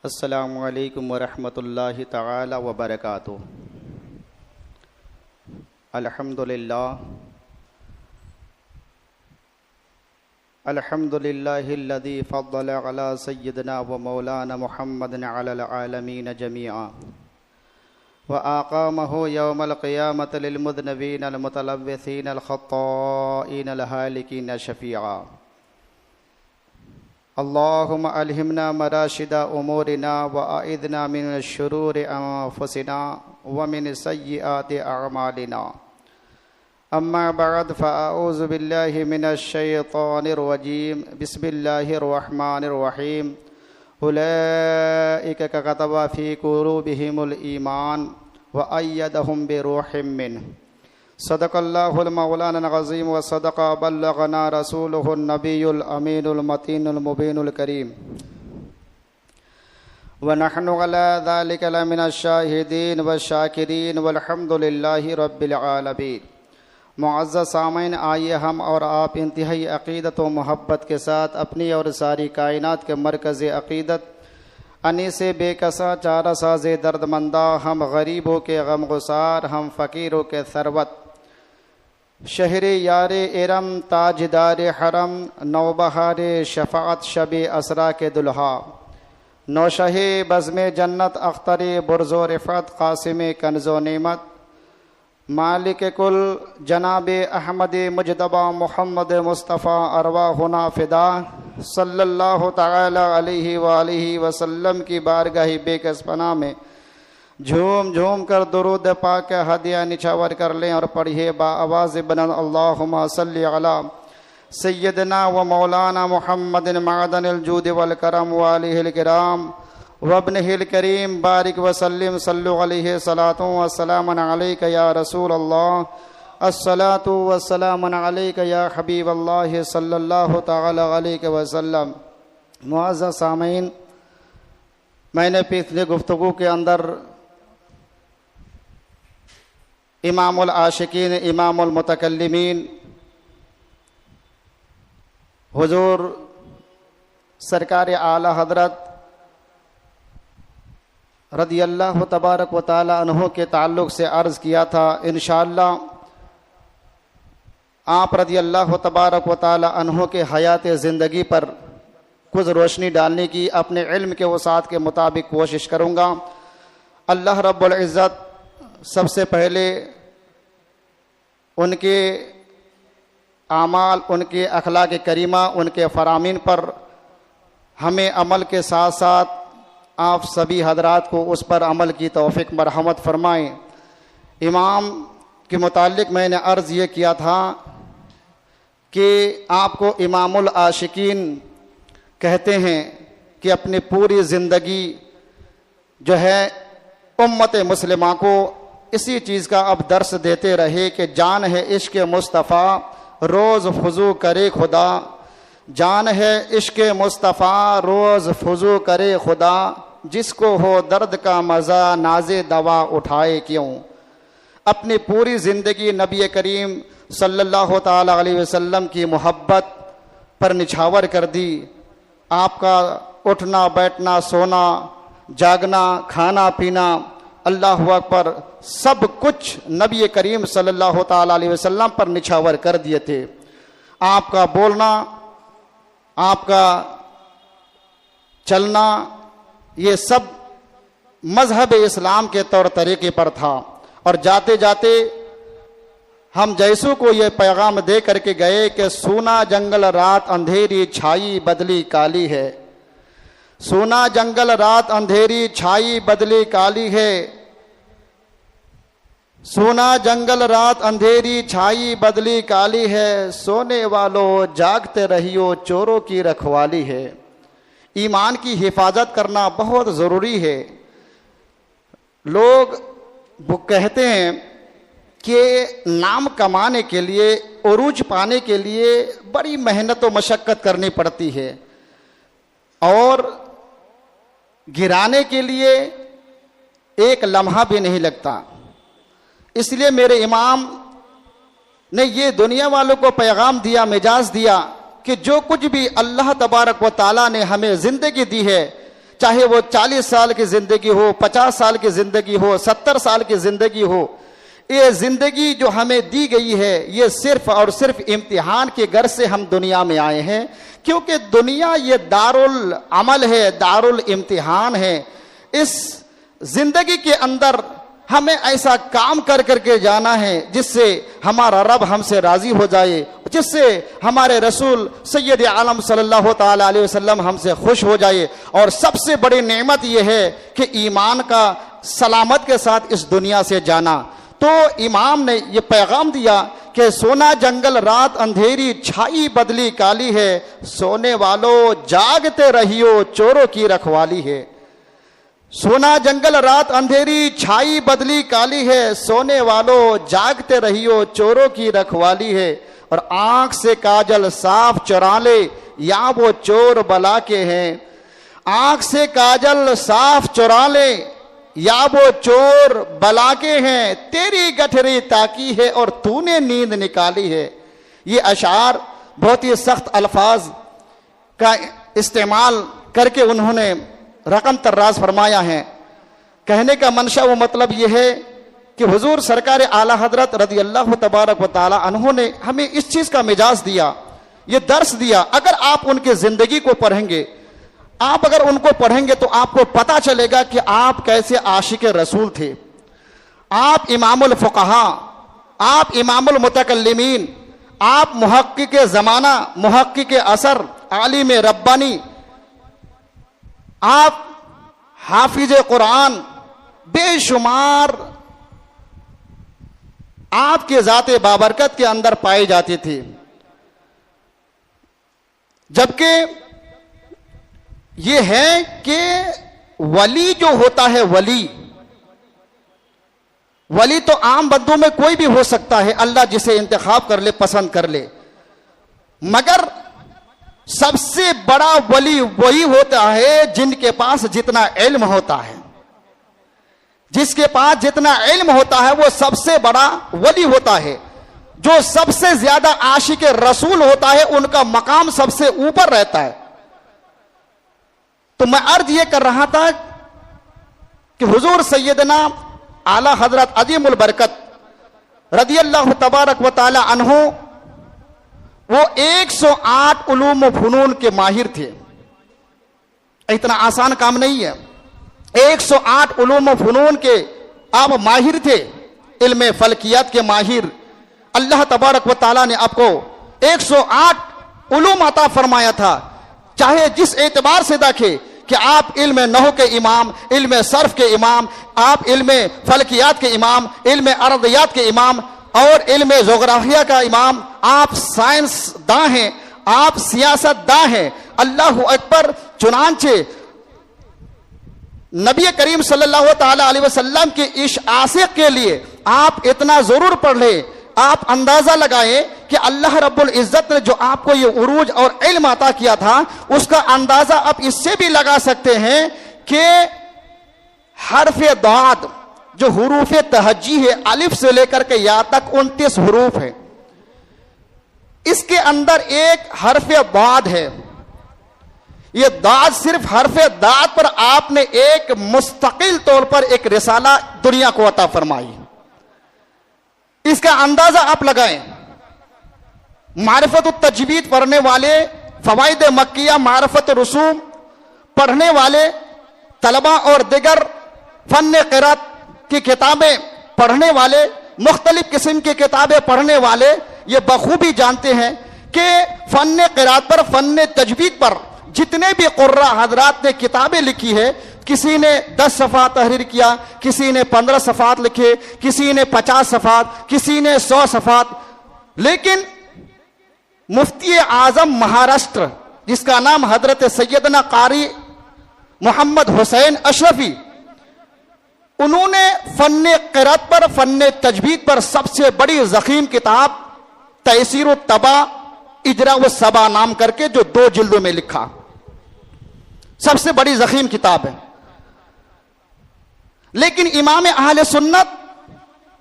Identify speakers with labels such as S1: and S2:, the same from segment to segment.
S1: السلام علیکم ورحمۃ اللہ تعالی وبرکاتہ۔ الحمد للہ الذی فضل علی سیدنا و مولانا محمد علی العالمین جمیعا وآقامہ یوم القیامۃ للمذنبین المتلوثین الخطائین الہالکین شفیعا۔ اللہم الہمنا مراشد امورنا واعذنا من شرور انفسنا ومن سیئات اعمالنا، اما بعد فاعوذ باللہ من الشیطان الرجیم، بسم اللہ الرحمن الرحیم۔ اولئک کتب فی قلوبہم الایمان وأیدہم بروح منہ۔ صدق اللہ المولانا العظیم وصدق بلغنا رسولہ النبی الامین المتین المبین الکریم، ونحن علی ذلک لمن الشاہدین والشاکرین والحمد للہ رب العالمین۔ معزز سامعین، آئیے ہم اور آپ انتہائی عقیدت و محبت کے ساتھ اپنی اور ساری کائنات کے مرکز عقیدت، انیس بے کساں چارہ ساز درد مندہ، ہم غریبوں کے غم گسار، ہم فقیروں کے ثروت، شہر یار ارم تاجدار حرم، نوبہار شفاعت شب اسرا کے دلہا، نوشہ بزم جنت اختر برز و رفعت، قاسم کنز و نعمت، مالک کل جناب احمد مجتبی محمد مصطفیٰ ارواحنا فدا، صلی اللہ تعالی علیہ وآلہ وسلم کی بارگاہ بے کس پناہ میں جھوم جھوم کر درود پاک ہدیہ نچھاور کر لیں اور پڑھیے با آواز بلند، اللہم صلی علی سیدنا و مولانا محمد معدن الجود والکرم والہ الکرام وابنہ الکریم، بارک وسلم، صلو علیہ صلاۃ وسلام علیک یا رسول اللہ، الصلاۃ والسلام علیک یا حبیب اللہ صلی اللہ تعالی علیہ وسلم۔ معزز سامعین، میں نے پچھلی گفتگو کے اندر امام العاشقین، امام المتکلمین، حضور سرکار اعلی حضرت رضی اللہ تبارک و تعالی عنہ کے تعلق سے عرض کیا تھا۔ انشاءاللہ آپ رضی اللہ تبارک و تعالی عنہ کے حیات زندگی پر کچھ روشنی ڈالنے کی اپنے علم کے وسعت کے مطابق کوشش کروں گا۔ اللہ رب العزت سب سے پہلے ان کے اعمال، ان کے اخلاق کریمہ، ان کے فرامین پر ہمیں عمل کے ساتھ ساتھ آپ سبھی حضرات کو اس پر عمل کی توفیق مرحمت فرمائیں۔ امام کے متعلق میں نے عرض یہ کیا تھا کہ آپ کو امام العاشقین کہتے ہیں کہ اپنی پوری زندگی جو ہے امت مسلمہ کو اسی چیز کا اب درس دیتے رہے کہ جان ہے عشق مصطفیٰ روز فضو کرے خدا، جان ہے عشق مصطفیٰ روز فضو کرے خدا، جس کو ہو درد کا مزہ ناز دوا اٹھائے کیوں۔ اپنی پوری زندگی نبی کریم صلی اللہ تعالی علیہ وسلم کی محبت پر نچھاور کر دی۔ آپ کا اٹھنا بیٹھنا، سونا جاگنا، کھانا پینا، اللہ اکبر، سب کچھ نبی کریم صلی اللہ تعالی علیہ وسلم پر نچھاور کر دیے تھے۔ آپ کا بولنا، آپ کا چلنا، یہ سب مذہب اسلام کے طور طریقے پر تھا۔ اور جاتے جاتے ہم جیسوں کو یہ پیغام دے کر کے گئے کہ سونا جنگل رات اندھیری چھائی بدلی کالی ہے، سونا جنگل رات اندھیری چھائی بدلی کالی ہے، سونا جنگل رات اندھیری چھائی بدلی کالی ہے، سونے والوں جاگتے رہیو چوروں کی رکھوالی ہے۔ ایمان کی حفاظت کرنا بہت ضروری ہے۔ لوگ وہ کہتے ہیں کہ نام کمانے کے لیے، عروج پانے کے لیے بڑی محنت و مشقت کرنی پڑتی ہے، اور گرانے کے لیے ایک لمحہ بھی نہیں لگتا۔ اس لیے میرے امام نے یہ دنیا والوں کو پیغام دیا، مجاز دیا کہ جو کچھ بھی اللہ تبارک و تعالیٰ نے ہمیں زندگی دی ہے، چاہے وہ 40 سال کی زندگی ہو، 50 سال کی زندگی ہو، 70 سال کی زندگی ہو، یہ زندگی جو ہمیں دی گئی ہے یہ صرف اور صرف امتحان کے گھر سے ہم دنیا میں آئے ہیں، کیونکہ دنیا یہ دارالعمل ہے، دارالامتحان ہے۔ اس زندگی کے اندر ہمیں ایسا کام کر کے جانا ہے جس سے ہمارا رب ہم سے راضی ہو جائے، جس سے ہمارے رسول سید عالم صلی اللہ تعالی علیہ وسلم ہم سے خوش ہو جائے۔ اور سب سے بڑی نعمت یہ ہے کہ ایمان کا سلامت کے ساتھ اس دنیا سے جانا۔ تو امام نے یہ پیغام دیا کہ سونا جنگل رات اندھیری چھائی بدلی کالی ہے، سونے والوں جاگتے رہیو چوروں کی رکھوالی ہے۔ سونا جنگل رات اندھیری چھائی بدلی کالی ہے، سونے والوں جاگتے رہیو چوروں کی رکھوالی ہے۔ اور آنکھ سے کاجل صاف چرا لے یا وہ چور بلا کے ہیں، آنکھ سے کاجل صاف چرا لے یا وہ چور بلا کے ہیں، تیری گٹھری تاکی ہے اور تو نے نیند نکالی ہے۔ یہ اشعار بہت ہی سخت الفاظ کا استعمال کر کے انہوں نے رقم طراز فرمایا ہے۔ کہنے کا منشا و مطلب یہ ہے کہ حضور سرکار اعلیٰ حضرت رضی اللہ تبارک و تعالی عنہ نے ہمیں اس چیز کا مجاز دیا، یہ درس دیا۔ اگر آپ ان کی زندگی کو پڑھیں گے، آپ اگر ان کو پڑھیں گے تو آپ کو پتا چلے گا کہ آپ کیسے عاشق رسول تھے۔ آپ امام الفقہاء، آپ امام المتکلمین، آپ محقق زمانہ، محقق اثر، عالم ربانی، آپ حافظ قرآن، بے شمار آپ کے ذات بابرکت کے اندر پائے جاتے تھے۔ جبکہ یہ ہے کہ ولی جو ہوتا ہے، ولی تو عام بندوں میں کوئی بھی ہو سکتا ہے، اللہ جسے انتخاب کر لے، پسند کر لے، مگر سب سے بڑا ولی وہی ہوتا ہے جن کے پاس جتنا علم ہوتا ہے۔ جس کے پاس جتنا علم ہوتا ہے وہ سب سے بڑا ولی ہوتا ہے۔ جو سب سے زیادہ عاشق رسول ہوتا ہے ان کا مقام سب سے اوپر رہتا ہے۔ تو میں عرض یہ کر رہا تھا کہ حضور سیدنا اعلیٰ حضرت عظیم البرکت رضی اللہ تبارک و تعالی عنہ وہ 108 علوم و فنون کے ماہر تھے۔ اتنا آسان کام نہیں ہے۔ 108 علوم و فنون کے آپ ماہر تھے، علم فلکیات کے ماہر۔ اللہ تبارک و تعالیٰ نے آپ کو 108 علوم عطا فرمایا تھا۔ چاہے جس اعتبار سے دیکھے کہ آپ علم نحو کے امام، علم صرف کے امام، آپ علم فلکیات کے امام، علم ارضیات کے امام اور علم جغرافیہ کا امام، آپ سائنس داں ہیں، آپ سیاست داں ہیں۔ اللہ اکبر۔ چنانچہ نبی کریم صلی اللہ تعالی علیہ وسلم کے اس عاشق کے لیے آپ اتنا ضرور پڑھ لیں، آپ اندازہ لگائیں کہ اللہ رب العزت نے جو آپ کو یہ عروج اور علم عطا کیا تھا اس کا اندازہ آپ اس سے بھی لگا سکتے ہیں کہ حرف ضاد جو حروف تہجی ہے، الف سے لے کر کے یا تک 29 حروف ہیں، اس کے اندر ایک حرف ضاد ہے۔ یہ ضاد صرف حرف ضاد پر آپ نے ایک مستقل طور پر ایک رسالہ دنیا کو عطا فرمائی۔ اس کا اندازہ آپ لگائیں۔ معرفت التجوید پڑھنے والے، فوائد مکیہ، معرفت رسوم پڑھنے والے طلباء اور دیگر فن قرات کی کتابیں پڑھنے والے، مختلف قسم کی کتابیں پڑھنے والے یہ بخوبی جانتے ہیں کہ فن قرات پر، فن تجوید پر جتنے بھی قراء حضرات نے کتابیں لکھی ہے، کسی نے 10 صفحات تحریر کیا، کسی نے 15 صفحات لکھے، کسی نے 50 صفحات، کسی نے 100 صفحات، لیکن مفتی اعظم مہاراشٹر جس کا نام حضرت سیدنا قاری محمد حسین اشرفی، انہوں نے فن قرات پر، فن تجوید پر سب سے بڑی ضخیم کتاب تیسیر الطبع اجرا و سبا نام کر کے جو 2 جلدوں میں لکھا، سب سے بڑی ضخیم کتاب ہے۔ لیکن امام اہل سنت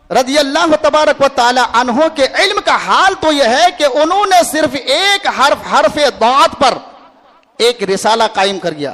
S1: رضی اللہ تبارک و تعالی عنہ کے علم کا حال تو یہ ہے کہ انہوں نے صرف ایک حرف ضاد پر ایک رسالہ قائم کر دیا۔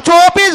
S1: 22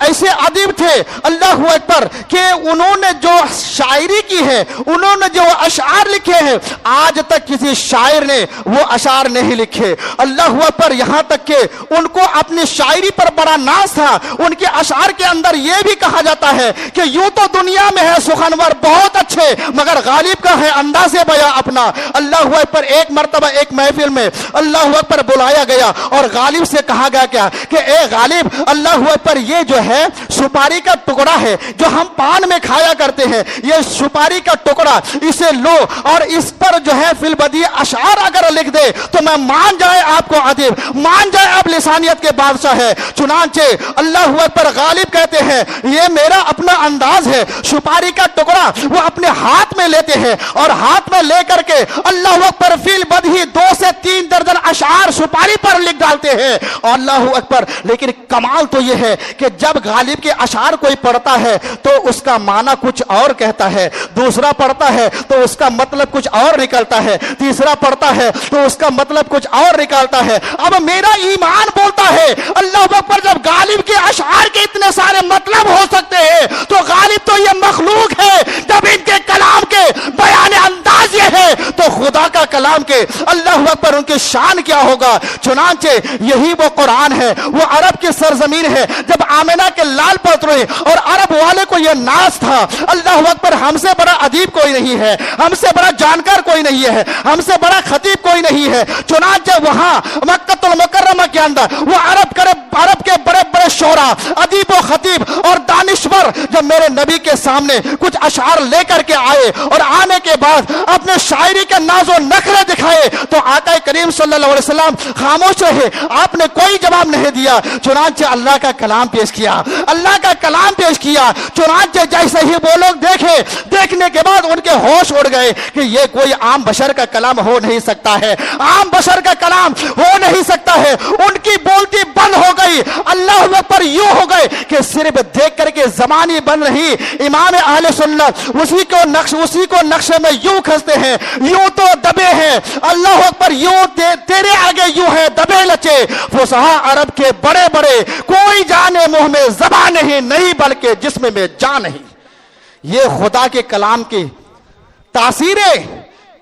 S1: ایسے ادیب تھے اللہ اکبر کہ انہوں نے جو شاعری کی ہے، انہوں نے جو اشعار لکھے ہیں، آج تک کسی شاعر نے وہ اشعار نہیں لکھے۔ اللہ اکبر، یہاں تک کہ ان کو اپنی شاعری پر بڑا ناز تھا۔ ان کے اشعار کے اندر یہ بھی کہا جاتا ہے کہ یوں تو دنیا میں ہے سخنور بہت اچھے، مگر غالب کا ہے انداز بیاں اپنا۔ اللہ اکبر، ایک مرتبہ ایک محفل میں اللہ اکبر بلایا گیا اور غالب سے کہا گیا کیا کہ اے غالب، اللہ اکبر، یہ جو ہے سپاری کا ٹکڑا ہے جو ہم پان میں کھایا کرتے ہیں، یہ سپاری کا ٹکڑا، اسے لو اور اس پر جو ہے فی البدیع اشعار اگر لکھ دے تو میں مان جائے آپ کو ادیب، مان جائے آپ لسانیت کے بادشاہ ہے۔ چنانچہ اللہ اکبر غالب کہتے ہیں یہ میرا اپنا انداز ہے، سپاری کا ٹکڑا وہ اپنے ہاتھ میں لیتے ہیں اور ہاتھ میں لے کر کے اللہ اکبر فی البدیع 2 سے 3 درجن اشعار سپاری پر لکھ ڈالتے ہیں۔ اور اللہ اکبر، لیکن کمال تو یہ ہے کہ جب غالب کے اشعار کوئی پڑھتا ہے تو اس کا معنی کچھ اور کہتا ہے، دوسرا پڑھتا ہے تو اس کا مطلب کچھ اور نکلتا ہے، تیسرا پڑھتا ہے تو اس کا مطلب کچھ اور نکالتا ہے۔ اب میرا ایمان بولتا ہے اللہ اکبر، جب غالب کے اشعار کے اتنے سارے مطلب ہو سکتے ہیں تو غالب تو یہ مخلوق ہے، جب ان کے کلام کے بیان انداز یہ ہے تو خدا کا کلام کے اللہ اکبر ان کی شان کیا ہوگا۔ چنانچہ یہی وہ قرآن ہے، وہ عرب کی سرزمین ہے۔ جب آمنہ کے لال پتر ہوئے اور عرب والے کو یہ ناز تھا اللہ اکبر ہم سے بڑا ادیب کوئی نہیں ہے، ہم سے بڑا جانکار کوئی نہیں ہے، ہم سے بڑا خطیب کوئی نہیں ہے۔ چنانچہ وہاں مکہ المکرمہ کے اندر وہ عرب کے بڑے بڑے شعراء، ادیب و خطیب اور دانشور جب میرے نبی کے سامنے کچھ اشعار لے کر کے آئے اور آنے کے بعد اپنے شاعری کے ناز و نخرے دکھائے تو آقا کریم صلی اللہ علیہ وسلم خاموش رہے، آپ نے کوئی جواب نہیں دیا۔ چنانچہ اللہ کا کلام پیش کیا، اللہ کا کلام پیش کیا۔ چنانچہ جیسے ہی وہ لوگ دیکھنے کے بعد ان کے ہوش اڑ گئے کہ یہ کوئی عام بشر کا کلام ہو نہیں سکتا ہے، عام بشر کا کلام ہو نہیں سکتا ہے۔ ان کی بولتی بند ہو گئی، اللہ پر یوں ہو گئے کہ صرف دیکھ کر کے زبانی بند نہیں۔ امام اہل سنت اسی کو نقشے میں یوں کھنستے ہیں، یوں تو دبے ہیں اللہ پر، یوں تیرے آگے یوں ہے دبے لچے فصحاء عرب کے بڑے بڑے، کوئی جانے منہ میں زبان نہیں بلکہ جسم میں جان نہیں۔ یہ خدا کے کلام کی تاثیر ہے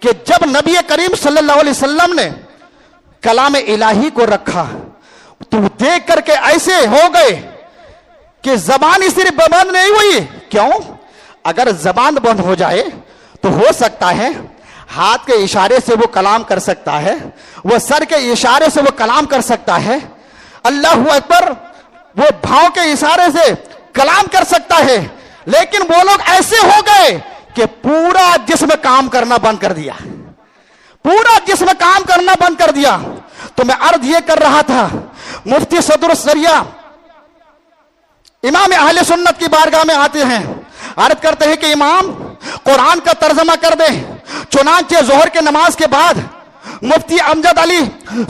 S1: کہ جب نبی کریم صلی اللہ علیہ وسلم نے کلام الہی کو رکھا تو دیکھ کر کے ایسے ہو گئے کہ زبان ہی صرف بند نہیں ہوئی۔ کیوں؟ اگر زبان بند ہو جائے تو ہو سکتا ہے ہاتھ کے اشارے سے وہ کلام کر سکتا ہے، وہ سر کے اشارے سے وہ کلام کر سکتا ہے، اللہ اکبر وہ بھاؤں کے اشارے سے کلام کر سکتا ہے، لیکن وہ لوگ ایسے ہو گئے کہ پورا جسم کام کرنا بند کر دیا، پورا جسم کام کرنا بند کر دیا۔ تو میں عرض یہ کر رہا تھا، مفتی صدر السریہ امام اہل سنت کی بارگاہ میں آتے ہیں، عرض کرتے ہیں کہ امام قرآن کا ترجمہ کر دیں۔ چنانچہ ظہر کے نماز کے بعد مفتی امجد علی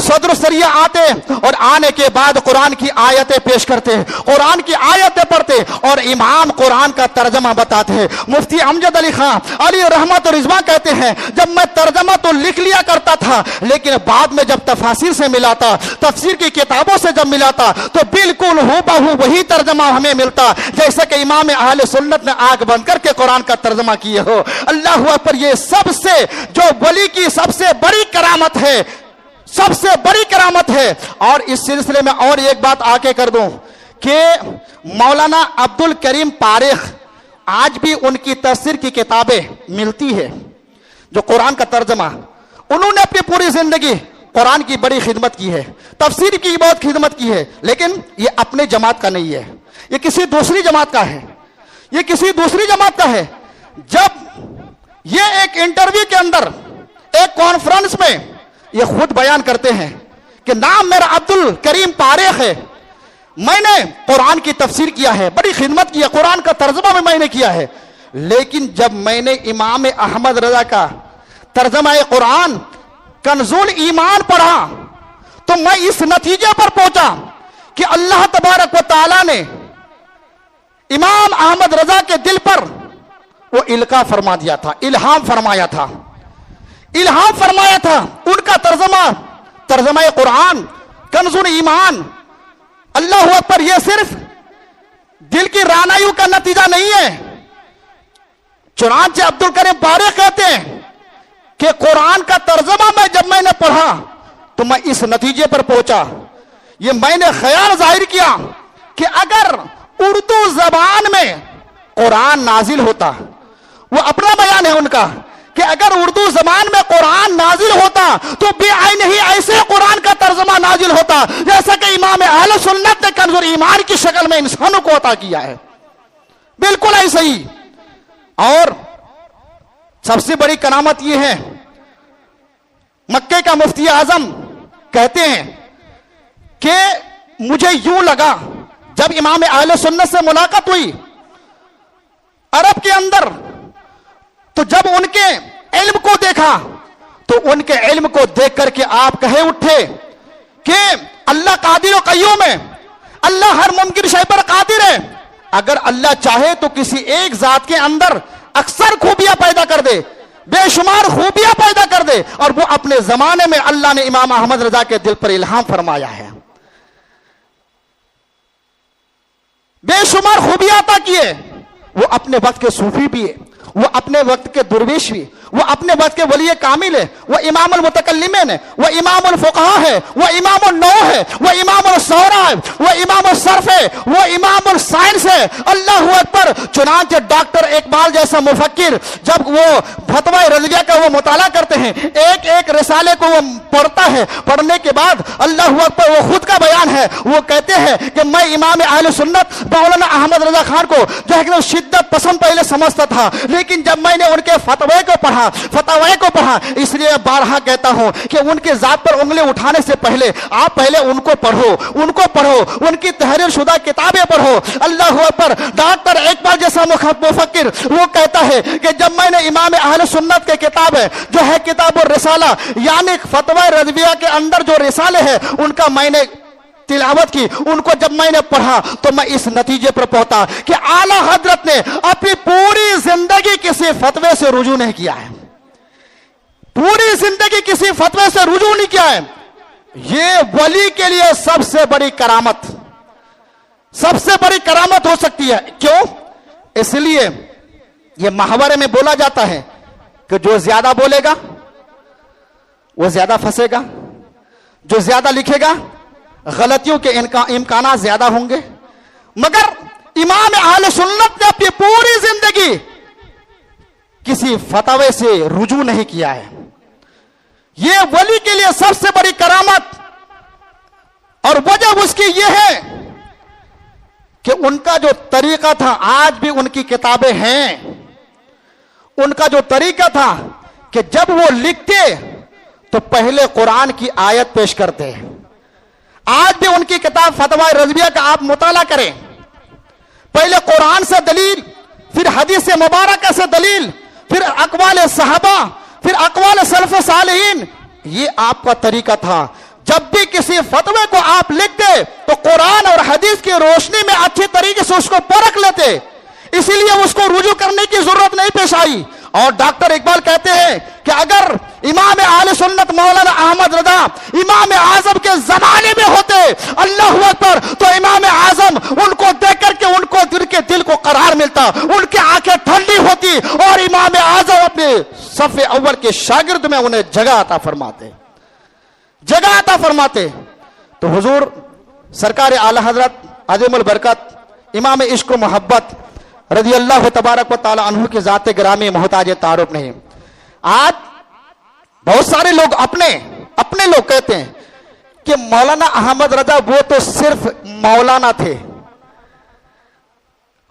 S1: صدر السریہ آتے اور آنے کے بعد قرآن کی آیتیں پیش کرتے، قرآن کی آیتیں پڑھتے اور امام قرآن کا ترجمہ بتاتے ہیں۔ مفتی امجد علی خان علی رحمت و رضوان کہتے ہیں جب میں ترجمہ تو لکھ لیا کرتا تھا، لیکن بعد میں جب تفاسیر سے ملا تھا، تفسیر کی کتابوں سے جب ملا تھا تو بالکل ہو بہو وہی ترجمہ ہمیں ملتا جیسا کہ امام اہل سنت نے آنکھ بند کر کے قرآن کا ترجمہ کیے ہو۔ اللہ اکبر، یہ سب سے جو ولی کی سب سے بڑی کرامت ہے، سب سے بڑی کرامت ہے۔ اور اس سلسلے میں اور ایک بات آگے کر دوں کہ مولانا عبد الکریم پارخ آج بھی ان کی تفسیر کی کتابیں ملتی ہے، جو قرآن کا ترجمہ، انہوں نے اپنی پوری زندگی قرآن کی بڑی خدمت کی ہے، تفسیر کی بہت خدمت کی ہے، لیکن یہ اپنے جماعت کا نہیں ہے، یہ کسی دوسری جماعت کا ہے، یہ کسی دوسری جماعت کا ہے۔ جب یہ ایک انٹرویو کے اندر ایک کانفرنس میں یہ خود بیان کرتے ہیں کہ نام میرا عبد الکریم پارخ ہے، میں نے قرآن کی تفسیر کیا ہے، بڑی خدمت کی ہے، قرآن کا ترجمہ بھی میں نے کیا ہے، لیکن جب میں نے امام احمد رضا کا ترجمہ قرآن کنز الایمان پڑھا تو میں اس نتیجے پر پہنچا کہ اللہ تبارک و تعالی نے امام احمد رضا کے دل پر وہ القاء فرما دیا تھا، الہام فرمایا تھا، الہام فرمایا تھا۔ ان کا ترجمہ قرآن کنز الایمان، اللہ اکبر، یہ صرف
S2: دل کی رانائیوں کا نتیجہ نہیں ہے. چنانچہ عبد الکریم بارے کہتے ہیں کہ قرآن کا ترجمہ جب میں نے پڑھا تو میں اس نتیجے پر پہنچا. یہ میں نے خیال ظاہر کیا کہ اگر اردو زبان میں قرآن نازل ہوتا، وہ اپنا بیان ہے ان کا کہ اگر اردو زبان میں قرآن نازل ہوتا تو بے عین ہی ایسے قرآن کا ترجمہ نازل ہوتا جیسا کہ امام اہل سنت نے کنز ایمان کی شکل میں انسانوں کو عطا کیا ہے. بالکل ایسے ہی. اور سب سے بڑی کرامت یہ ہے، مکے کا مفتی اعظم کہتے ہیں کہ مجھے یوں لگا جب امام اہل سنت سے ملاقات ہوئی عرب کے اندر، تو جب ان کے علم کو دیکھا تو ان کے علم کو دیکھ کر کے آپ کہے اٹھے کہ اللہ قادر و قیوم ہے، اللہ ہر ممکن شے پر قادر ہے. اگر اللہ چاہے تو کسی ایک ذات کے اندر اکثر خوبیاں پیدا کر دے، بے شمار خوبیاں پیدا کر دے، اور وہ اپنے زمانے میں اللہ نے امام احمد رضا کے دل پر الہام فرمایا ہے. بے شمار خوبیاں عطا کیے. وہ اپنے وقت کے صوفی بھی ہے، وہ اپنے وقت کے درویش بھی، وہ اپنے وقت کے ولی کامل ہے، وہ امام المتکلمین ہے، وہ امام الفقہاء ہے، وہ امام النو ہے، وہ امام الصورا ہے، وہ امام الصرف ہے، وہ امام السائنس ہے. اللہ اکبر. چنانچہ ڈاکٹر اقبال جیسا مفکر جب وہ فتوی رضویہ کا وہ مطالعہ کرتے ہیں، ایک ایک رسالے کو وہ پڑھتا ہے، پڑھنے کے بعد اللہ اکبر وہ خود کا بیان ہے، وہ کہتے ہیں کہ میں امام اہل سنت مولانا احمد رضا خان کو جو ہے کہ شدت پسند پہلے سمجھتا تھا، لیکن جب میں نے ان کے فتوے کو پڑھا اس لیے بارہا کہتا ہوں کہ ان کے ذات پر انگلی اٹھانے سے پہلے آپ پہلے ان کو پڑھو، ان کی تحریر شدہ کتابیں پڑھو. اللہ اکبر. ڈاکٹر اقبال جیسا مفکر وہ کہتا ہے کہ جب میں نے امام اہل سنت کے کتاب ہے جو ہے کتاب الرسالہ یعنی فتوی رضویہ کے اندر جو رسالے ہیں ان کا میں نے تلاوت کی، ان کو جب میں نے پڑھا تو میں اس نتیجے پر پہنچا کہ اعلی حضرت نے اپنی پوری زندگی کسی فتوے سے رجوع نہیں کیا ہے، پوری زندگی کسی فتوے سے رجوع نہیں کیا ہے. یہ ولی کے لیے سب سے بڑی کرامت ہو سکتی ہے. کیوں؟ اس لیے یہ محاورے میں بولا جاتا ہے کہ جو زیادہ بولے گا وہ زیادہ پھنسے گا، جو زیادہ لکھے گا غلطیوں کے امکانات زیادہ ہوں گے. مگر امام اہل سنت نے اپنی پوری زندگی کسی فتوے سے رجوع نہیں کیا ہے. یہ ولی کے لیے سب سے بڑی کرامت، اور وجہ اس کی یہ ہے کہ ان کا جو طریقہ تھا، آج بھی ان کی کتابیں ہیں، ان کا جو طریقہ تھا کہ جب وہ لکھتے تو پہلے قرآن کی آیت پیش کرتے. آج بھی ان کی کتاب فتوی رضویہ کا آپ مطالعہ کریں، پہلے قرآن سے دلیل، پھر حدیث مبارکہ سے دلیل، پھر اقوال صحابہ، پھر اقوال سلف صالحین. یہ آپ کا طریقہ تھا. جب بھی کسی فتوے کو آپ لکھتے تو قرآن اور حدیث کی روشنی میں اچھی طریقے سے اس کو پرکھ لیتے، اسی لیے اس کو رجوع کرنے کی ضرورت نہیں پیش آئی. اور ڈاکٹر اقبال کہتے ہیں کہ اگر امام اہل سنت مولانا احمد رضا امام اعظم کے زمانے میں ہوتے، اللہ اکبر، تو امام اعظم ان کو دیکھ کر کے ان کو دل کو قرار ملتا، ان کی آنکھیں ٹھنڈی ہوتی، اور امام اعظم اپنے صف اول کے شاگرد میں انہیں جگہ عطا فرماتے. تو حضور سرکار اعلی حضرت عظیم البرکت امام عشق و محبت رضی اللہ تبارک و تعالی عنہ کی ذات گرامی محتاج تعارف نہیں. آج بہت سارے لوگ اپنے لوگ کہتے ہیں کہ مولانا احمد رضا وہ تو صرف مولانا تھے.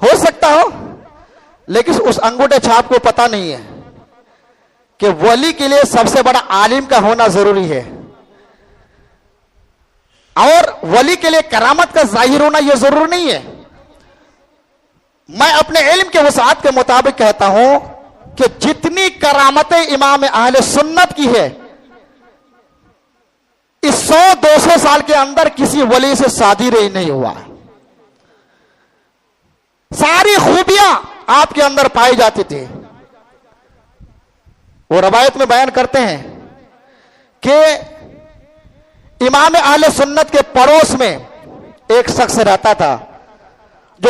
S2: ہو سکتا ہو، لیکن اس انگوٹھے چھاپ کو پتہ نہیں ہے کہ ولی کے لیے سب سے بڑا عالم کا ہونا ضروری ہے، اور ولی کے لیے کرامت کا ظاہر ہونا یہ ضروری نہیں ہے. میں اپنے علم کے وسعت کے مطابق کہتا ہوں کہ جتنی کرامتیں امام اہل سنت کی ہے، اس 100-200 سال کے اندر کسی ولی سے صادر ہی نہیں ہوا. ساری خوبیاں آپ کے اندر پائی جاتی تھی. وہ روایت میں بیان کرتے ہیں کہ امام اہل سنت کے پڑوس میں ایک شخص رہتا تھا جو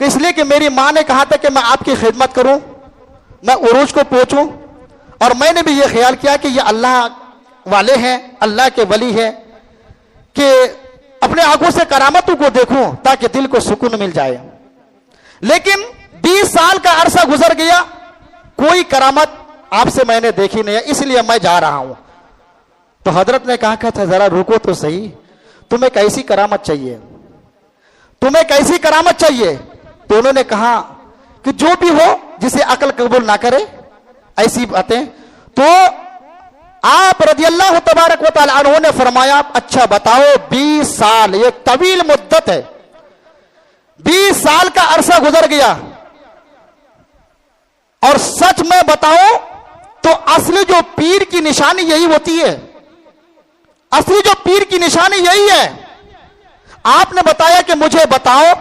S2: کہ اس لیے کہ میری ماں نے کہا تھا کہ میں آپ کی خدمت کروں, میں عروج کو پہنچوں, اور میں نے بھی یہ خیال کیا کہ یہ اللہ والے ہیں, اللہ کے ولی ہیں, کہ اپنے آنکھوں سے کرامتوں کو دیکھوں تاکہ دل کو سکون مل جائے. لیکن 20 سال کا عرصہ گزر گیا, کوئی کرامت آپ سے میں نے دیکھی نہیں ہے, اس لیے میں جا رہا ہوں. تو حضرت نے کہا تھا ذرا رکو تو صحیح, تمہیں کیسی کرامت چاہیے, تمہیں کیسی کرامت چاہیے؟ تو انہوں نے کہا کہ جو بھی ہو جسے عقل قبول نہ کرے ایسی باتیں. تو آپ رضی اللہ تبارک و تعالی عنہ نے فرمایا اچھا بتاؤ 20 سال ایک طویل مدت ہے, 20 سال کا عرصہ گزر گیا, اور سچ میں بتاؤ تو اصلی جو پیر کی نشانی یہی ہوتی ہے, اصلی جو پیر کی نشانی یہی ہے. آپ نے بتایا کہ مجھے بتاؤ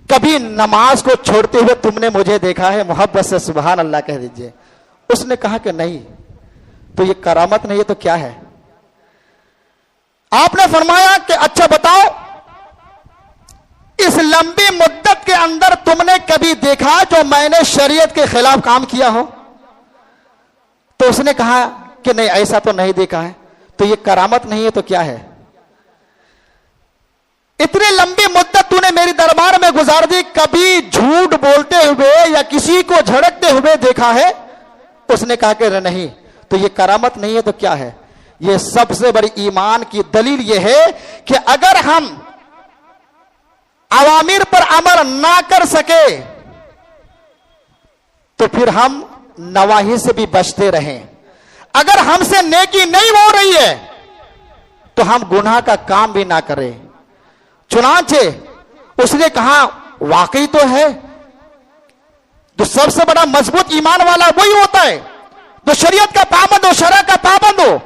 S2: کبھی نماز کو چھوڑتے ہوئے تم نے مجھے دیکھا ہے؟ محبت سے سبحان اللہ کہہ دیجئے. اس نے کہا کہ نہیں. تو یہ کرامت نہیں ہے تو کیا ہے؟ آپ نے فرمایا کہ اچھا بتاؤ اس لمبی مدت کے اندر تم نے کبھی دیکھا جو میں نے شریعت کے خلاف کام کیا ہو؟ تو اس نے کہا کہ نہیں ایسا تو نہیں دیکھا ہے. تو یہ کرامت نہیں ہے تو کیا ہے؟ اتنی لمبی مدت تو نے میری دربار میں گزار دی, کبھی جھوٹ بولتے ہوئے یا کسی کو جھڑکتے ہوئے دیکھا ہے؟ اس نے کہا کہ نہیں. تو یہ کرامت نہیں ہے تو کیا ہے؟ یہ سب سے بڑی ایمان کی دلیل یہ ہے کہ اگر ہم اوامر پر عمل نہ کر سکے تو پھر ہم نواہی سے بھی بچتے رہیں. اگر ہم سے نیکی نہیں ہو رہی ہے تو ہم گناہ کا کام بھی نہ کریں. چنانچہ اس نے کہا واقعی تو ہے, تو سب سے بڑا مضبوط ایمان والا وہی ہوتا ہے جو شریعت کا پابند ہو, شرع کا پابند ہو,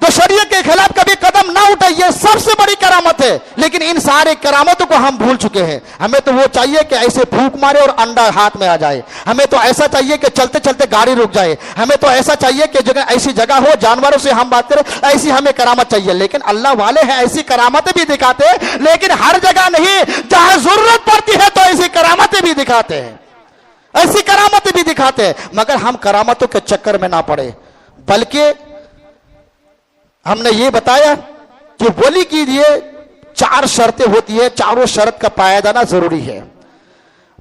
S2: جو شریعت کے خلاف کبھی قدم نہ اٹھائے. یہ سب سے بڑی کرامت ہے. لیکن ان سارے کرامتوں کو ہم بھول چکے ہیں. ہمیں تو وہ چاہیے کہ ایسے پھونک مارے اور انڈا ہاتھ میں آ جائے, ہمیں تو ایسا چاہیے کہ چلتے چلتے گاڑی رک جائے, ہمیں تو ایسا چاہیے کہ جگہ ایسی جگہ ہو جانوروں سے ہم بات کریں, ایسی ہمیں کرامت چاہیے. لیکن اللہ والے ہیں ایسی کرامتیں بھی دکھاتے ہیں, لیکن ہر جگہ نہیں. جہاں ضرورت پڑتی ہے تو ایسی کرامتیں بھی دکھاتے ہیں, ایسی کرامتیں بھی دکھاتے ہیں. مگر ہم کرامتوں کے چکر میں نہ پڑے, بلکہ ہم نے یہ بتایا کہ ولی کی لیے 4 شرطیں ہوتی ہے, چاروں شرط کا پائیدانہ ضروری ہے.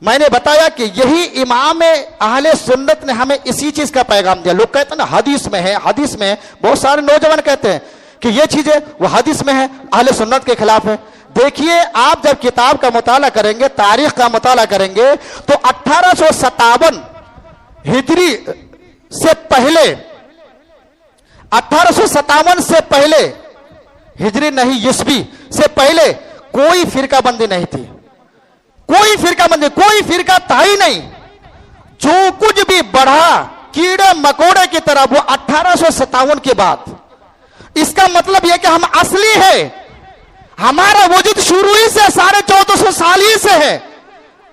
S2: میں نے بتایا کہ یہی امام اہل سنت نے ہمیں اسی چیز کا پیغام دیا. لوگ کہتے ہیں نا حدیث میں ہے, حدیث میں ہے. بہت سارے نوجوان کہتے ہیں کہ یہ چیزیں وہ حدیث میں ہے, اہل سنت کے خلاف ہے. دیکھیے آپ جب کتاب کا مطالعہ کریں گے, تاریخ کا مطالعہ کریں گے, تو 1857 ہجری سے پہلے, 1857 سے پہلے, ہجری نہیں عیسوی سے پہلے کوئی فرقہ بندی نہیں تھی. کوئی فرقہ بندی, کوئی فرقہ تھا ہی نہیں. جو کچھ بھی بڑھا کیڑے مکوڑے کی طرح وہ 1857 کے بعد. اس کا مطلب یہ کہ ہم اصلی ہے, ہمارا وجود شروع ہی سے 1450 سال ہی سے ہے.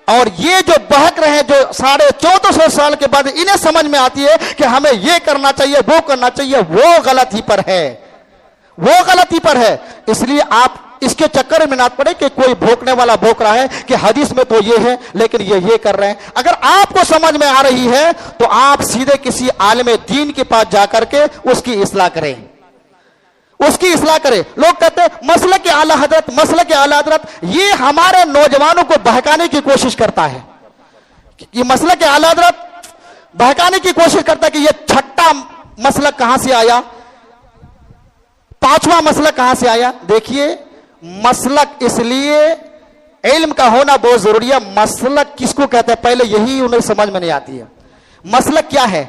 S2: اور یہ جو بہک رہے ہیں جو 1450 سال کے بعد انہیں سمجھ میں آتی ہے کہ ہمیں یہ کرنا چاہیے وہ کرنا چاہیے, وہ غلطی پر ہے, وہ غلطی پر ہے. اس لیے آپ اس کے چکر میں نہ پڑے کہ کوئی بھوکنے والا بھوک رہا ہے کہ حدیث میں تو یہ ہے لیکن یہ کر رہے ہیں. اگر آپ کو سمجھ میں آ رہی ہے تو آپ سیدھے کسی عالم دین کے پاس جا کر کے اس کی اصلاح کریں, اس کی اصلاح کرے. لوگ کہتے ہیں مسلک اعلی حضرت, مسلک اعلی حضرت, یہ ہمارے نوجوانوں کو بہکانے کی کوشش کرتا ہے. یہ مسلک اعلی حضرت بہکانے کی کوشش کرتا ہے کہ یہ چھٹا مسلک کہاں سے آیا, 5واں مسلک کہاں سے آیا. دیکھیے مسلک اس لیے علم کا ہونا بہت ضروری ہے. مسلک کس کو کہتے ہیں پہلے یہی انہیں سمجھ میں نہیں آتی ہے. مسلک کیا ہے؟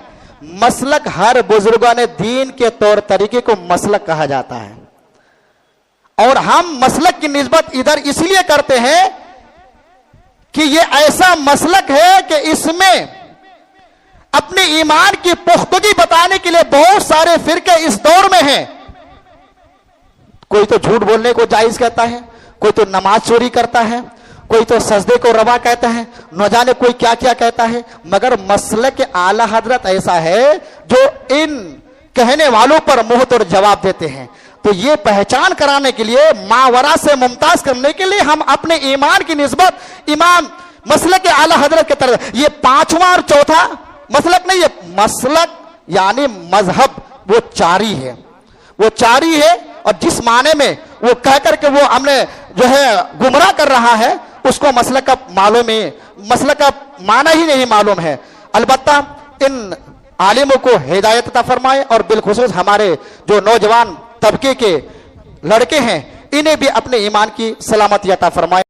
S2: مسلک ہر بزرگان دین کے طور طریقے کو مسلک کہا جاتا ہے, اور ہم مسلک کی نسبت ادھر اس لیے کرتے ہیں کہ یہ ایسا مسلک ہے کہ اس میں اپنے ایمان کی پختگی بتانے کے لیے بہت سارے فرقے اس دور میں ہیں. کوئی تو جھوٹ بولنے کو جائز کہتا ہے, کوئی تو نماز چوری کرتا ہے, کوئی تو سجدے کو روا کہتا ہے, نہ جانے کوئی کیا کیا کہتا ہے. مگر مسلک اعلی حضرت ایسا ہے جو ان کہنے والوں پر منہ توڑ جواب دیتے ہیں. تو یہ پہچان کرانے کے لیے، ماورا سے ممتاز کرنے کے لیے ہم اپنے ایمان کی نسبت امام مسلک اعلی حضرت کے طرف، یہ پانچواں اور چوتھا مسلک نہیں، یہ مسلک یعنی مذہب وہ چاری ہے، وہ چاری ہے، اور جس معنی میں وہ کہہ کر کے وہ ہم نے جو ہے گمراہ کر رہا ہے، اس کو مسلک کا معلوم ہے، مسلک کا معنی ہی نہیں معلوم ہے۔ البتہ ان عالموں کو ہدایت عطا فرمائے، اور بالخصوص ہمارے جو نوجوان طبقے کے لڑکے ہیں انہیں بھی اپنے ایمان کی سلامتی عطا فرمائے۔